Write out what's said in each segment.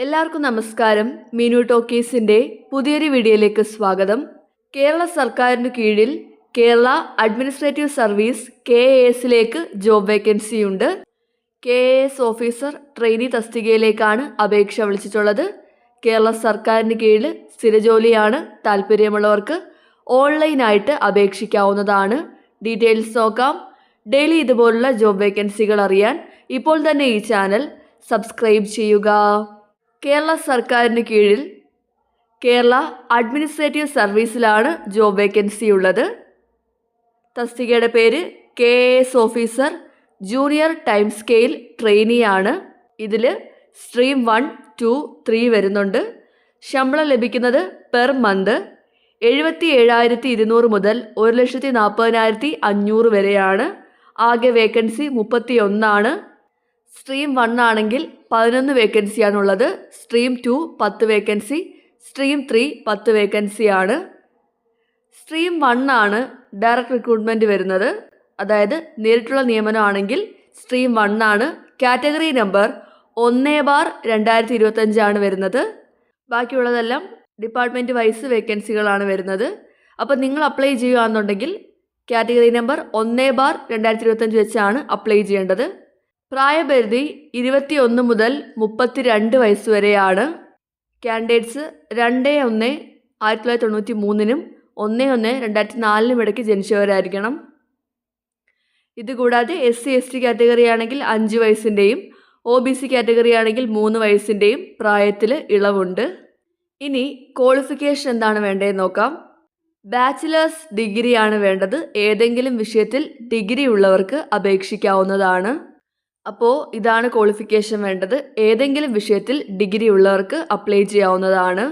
എല്ലാവർക്കും നമസ്കാരം. മീനു ടോക്കീസിൻ്റെ പുതിയൊരു വീഡിയോയിലേക്ക് സ്വാഗതം. കേരള സർക്കാരിന് കീഴിൽ Kerala administrative service KAS job vacancy ഉണ്ട്. KAS ഓഫീസർ ട്രെയിനി തസ്തികയിലേക്കാണ് അപേക്ഷ വിളിച്ചിട്ടുള്ളത്. കേരള സർക്കാരിന് കീഴിൽ സ്ഥിരജോലിയാണ്. താല്പര്യമുള്ളവർക്ക് ഓൺലൈനായിട്ട് അപേക്ഷിക്കാവുന്നതാണ്. ഡീറ്റെയിൽസ് നോക്കാം. ഡെയിലി ഇതുപോലുള്ള ജോബ് വേക്കൻസികൾ അറിയാൻ ഇപ്പോൾ തന്നെ ഈ ചാനൽ സബ്സ്ക്രൈബ് ചെയ്യുക. കേരള സർക്കാരിന് കീഴിൽ കേരള അഡ്മിനിസ്ട്രേറ്റീവ് സർവീസിലാണ് ജോബ് വേക്കൻസി ഉള്ളത്. തസ്തികയുടെ പേര് KAS officer junior time scale ട്രെയിനിയാണ്. ഇതിൽ സ്ട്രീം 1, 2, 3 വരുന്നുണ്ട്. ശമ്പളം ലഭിക്കുന്നത് പെർ മന്ത് 77,200 മുതൽ 1,40,500 വരെയാണ്. ആകെ വേക്കൻസി 31 സ്ട്രീം 1 ആണെങ്കിൽ 11 വേക്കൻസിയാണുള്ളത്. സ്ട്രീം 2 10 വേക്കൻസി, സ്ട്രീം 3 10 വേക്കൻസിയാണ്. സ്ട്രീം 1 ആണ് ഡയറക്റ്റ് റിക്രൂട്ട്മെൻറ്റ് വരുന്നത്, അതായത് നേരിട്ടുള്ള നിയമനമാണെങ്കിൽ സ്ട്രീം 1 ആണ്. കാറ്റഗറി നമ്പർ 1/2025 ആണ് വരുന്നത്. ബാക്കിയുള്ളതെല്ലാം ഡിപ്പാർട്ട്മെൻറ്റ് വൈസ് വേക്കൻസികളാണ് വരുന്നത്. അപ്പോൾ നിങ്ങൾ അപ്ലൈ ചെയ്യുകയാണെന്നുണ്ടെങ്കിൽ കാറ്റഗറി നമ്പർ 1/2025 വെച്ചാണ് അപ്ലൈ ചെയ്യേണ്ടത്. പ്രായപരിധി 21 മുതൽ 32 വയസ്സ് വരെയാണ്. കാൻഡിഡേറ്റ്സ് 2/1/1993 1/1/2004 ഇടയ്ക്ക് ജനിച്ചവരായിരിക്കണം. ഇതുകൂടാതെ SC/ST കാറ്റഗറി ആണെങ്കിൽ 5 വയസ്സിൻ്റെയും OBC കാറ്റഗറി ആണെങ്കിൽ 3 വയസ്സിൻ്റെയും പ്രായത്തിൽ ഇളവുണ്ട്. ഇനി ക്വാളിഫിക്കേഷൻ എന്താണ് വേണ്ടതെന്ന് നോക്കാം. ബാച്ചിലേഴ്സ് ഡിഗ്രിയാണ് വേണ്ടത്. ഏതെങ്കിലും വിഷയത്തിൽ ഡിഗ്രി ഉള്ളവർക്ക് അപേക്ഷിക്കാവുന്നതാണ്. അപ്പോൾ ഇതാണ് ക്വാളിഫിക്കേഷൻ വേണ്ടത്. ഏതെങ്കിലും വിഷയത്തിൽ ഡിഗ്രി ഉള്ളവർക്ക് അപ്ലൈ ചെയ്യാവുന്നതാണ്.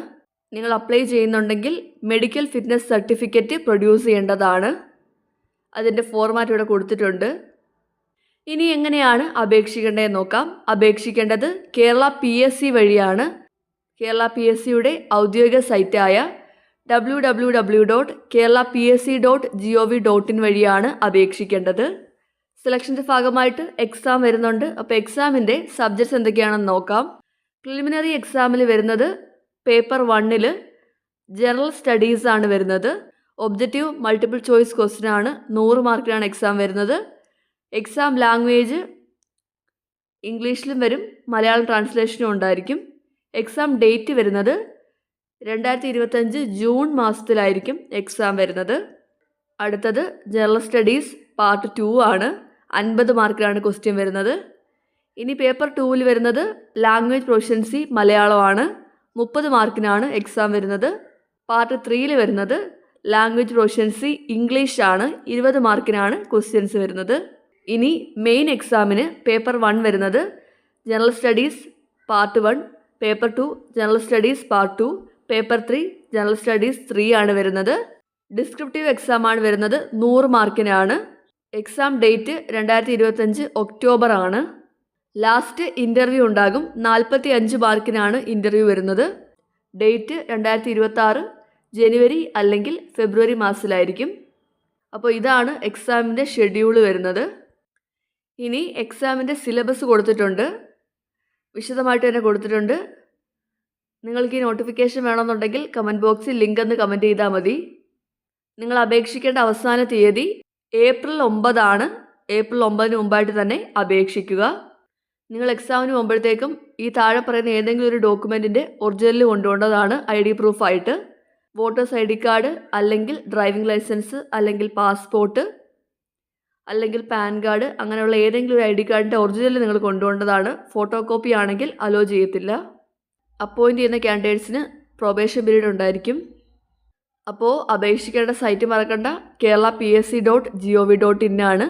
നിങ്ങൾ അപ്ലൈ ചെയ്യുന്നുണ്ടെങ്കിൽ മെഡിക്കൽ ഫിറ്റ്നസ് സർട്ടിഫിക്കറ്റ് പ്രൊഡ്യൂസ് ചെയ്യേണ്ടതാണ്. അതിൻ്റെ ഫോർമാറ്റ് ഇവിടെ കൊടുത്തിട്ടുണ്ട്. ഇനി എങ്ങനെയാണ് അപേക്ഷിക്കേണ്ടതെന്ന് നോക്കാം. അപേക്ഷിക്കേണ്ടത് കേരള PSC വഴിയാണ്. കേരള PSCയുടെ ഔദ്യോഗിക സൈറ്റായ www.keralapsc.gov.in വഴിയാണ് അപേക്ഷിക്കേണ്ടത്. സെലക്ഷൻ്റെ ഭാഗമായിട്ട് എക്സാം വരുന്നുണ്ട്. അപ്പോൾ എക്സാമിൻ്റെ സബ്ജക്ട്സ് എന്തൊക്കെയാണെന്ന് നോക്കാം. പ്രിലിമിനറി എക്സാമിൽ വരുന്നത് പേപ്പർ 1 ജനറൽ സ്റ്റഡീസ് ആണ് വരുന്നത്. ഒബ്ജക്റ്റീവ് മൾട്ടിപ്പിൾ ചോയ്സ് ക്വസ്റ്റ്യൻ ആണ്. 100 മാർക്കിനാണ് എക്സാം വരുന്നത്. എക്സാം ലാംഗ്വേജ് ഇംഗ്ലീഷിലും വരും, മലയാളം ട്രാൻസ്ലേഷനും ഉണ്ടായിരിക്കും. എക്സാം ഡേറ്റ് വരുന്നത് 2025 ജൂൺ മാസത്തിലായിരിക്കും എക്സാം വരുന്നത്. അടുത്തത് ജനറൽ സ്റ്റഡീസ് പാർട്ട് 2 ആണ്. 50 മാർക്കിനാണ് ക്വസ്റ്റ്യൻ വരുന്നത്. ഇനി പേപ്പർ 2 വരുന്നത് ലാംഗ്വേജ് പ്രൊഫഷ്യൻസി മലയാളമാണ്. 30 മാർക്കിനാണ് എക്സാം വരുന്നത്. പാർട്ട് 3 വരുന്നത് ലാംഗ്വേജ് പ്രൊഫഷ്യൻസി ഇംഗ്ലീഷ് ആണ്. 20 മാർക്കിനാണ് ക്വസ്റ്റ്യൻസ് വരുന്നത്. ഇനി മെയിൻ എക്സാമിന് പേപ്പർ 1 വരുന്നത് general studies part 1, paper 2 general studies part 2, paper 3 general studies 3 ആണ് വരുന്നത്. ഡിസ്ക്രിപ്റ്റീവ് എക്സാം ആണ് വരുന്നത്. 100 മാർക്കിനാണ്. എക്സാം ഡേറ്റ് 2025 ഒക്ടോബർ ആണ്. ലാസ്റ്റ് ഇൻ്റർവ്യൂ ഉണ്ടാകും. 45 മാർക്കിനാണ് ഇൻ്റർവ്യൂ വരുന്നത്. ഡേറ്റ് 2026 ജനുവരി അല്ലെങ്കിൽ ഫെബ്രുവരി മാസത്തിലായിരിക്കും. അപ്പോൾ ഇതാണ് എക്സാമിൻ്റെ ഷെഡ്യൂള് വരുന്നത്. ഇനി എക്സാമിൻ്റെ സിലബസ് കൊടുത്തിട്ടുണ്ട്, വിശദമായിട്ട് തന്നെ കൊടുത്തിട്ടുണ്ട്. നിങ്ങൾക്ക് ഈ നോട്ടിഫിക്കേഷൻ വേണമെന്നുണ്ടെങ്കിൽ കമൻറ്റ് ബോക്സിൽ ലിങ്ക് എന്ന് കമൻറ്റ് ചെയ്താൽ മതി. നിങ്ങൾ അപേക്ഷിക്കേണ്ട അവസാന തീയതി ഏപ്രിൽ 9 ആണ്. ഏപ്രിൽ 9 മുമ്പായിട്ട് തന്നെ അപേക്ഷിക്കുക. നിങ്ങൾ എക്സാമിന് പോകുമ്പോഴത്തേക്കും ഈ താഴെ പറയുന്ന ഏതെങ്കിലും ഒരു ഡോക്യുമെൻറ്റിൻ്റെ ഒറിജിനൽ കൊണ്ടുപോകേണ്ടതാണ് ID പ്രൂഫായിട്ട്. വോട്ടേഴ്സ് ID കാർഡ് അല്ലെങ്കിൽ ഡ്രൈവിംഗ് ലൈസൻസ് അല്ലെങ്കിൽ പാസ്പോർട്ട് അല്ലെങ്കിൽ പാൻ കാർഡ്, അങ്ങനെയുള്ള ഏതെങ്കിലും ഒരു ID കാർഡിൻ്റെ ഒറിജിനൽ നിങ്ങൾ കൊണ്ടുപോകേണ്ടതാണ്. ഫോട്ടോ കോപ്പി ആണെങ്കിൽ അലോ ചെയ്യത്തില്ല. അപ്പോയിൻറ്റ് ചെയ്യുന്ന കാൻഡിഡേറ്റ്സിന് പ്രൊബേഷൻ പീരീഡ് ഉണ്ടായിരിക്കും. അപ്പോൾ അപേക്ഷിക്കേണ്ട സൈറ്റ് മറക്കണ്ട, keralapsc.gov.in ആണ്.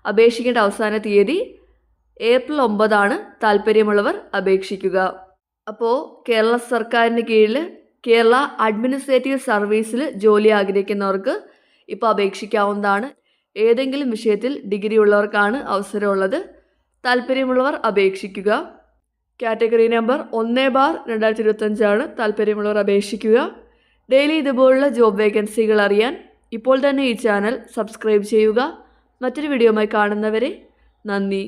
അപേക്ഷിക്കേണ്ട അവസാന തീയതി ഏപ്രിൽ 9 ആണ്. താല്പര്യമുള്ളവർ അപേക്ഷിക്കുക. അപ്പോൾ കേരള സർക്കാരിന് കീഴിൽ കേരള അഡ്മിനിസ്ട്രേറ്റീവ് സർവീസിൽ ജോലി ആഗ്രഹിക്കുന്നവർക്ക് ഇപ്പോൾ അപേക്ഷിക്കാവുന്നതാണ്. ഏതെങ്കിലും വിഷയത്തിൽ ഡിഗ്രി ഉള്ളവർക്കാണ് അവസരമുള്ളത്. താല്പര്യമുള്ളവർ അപേക്ഷിക്കുക. കാറ്റഗറി നമ്പർ 1/2025 ആണ്. താല്പര്യമുള്ളവർ അപേക്ഷിക്കുക. ഡെയിലി ഇതുപോലുള്ള ജോബ് വേക്കൻസികൾ അറിയാൻ ഇപ്പോൾ തന്നെ ഈ ചാനൽ സബ്സ്ക്രൈബ് ചെയ്യുക. മറ്റൊരു വീഡിയോയുമായി കാണുന്നവരെ നന്ദി.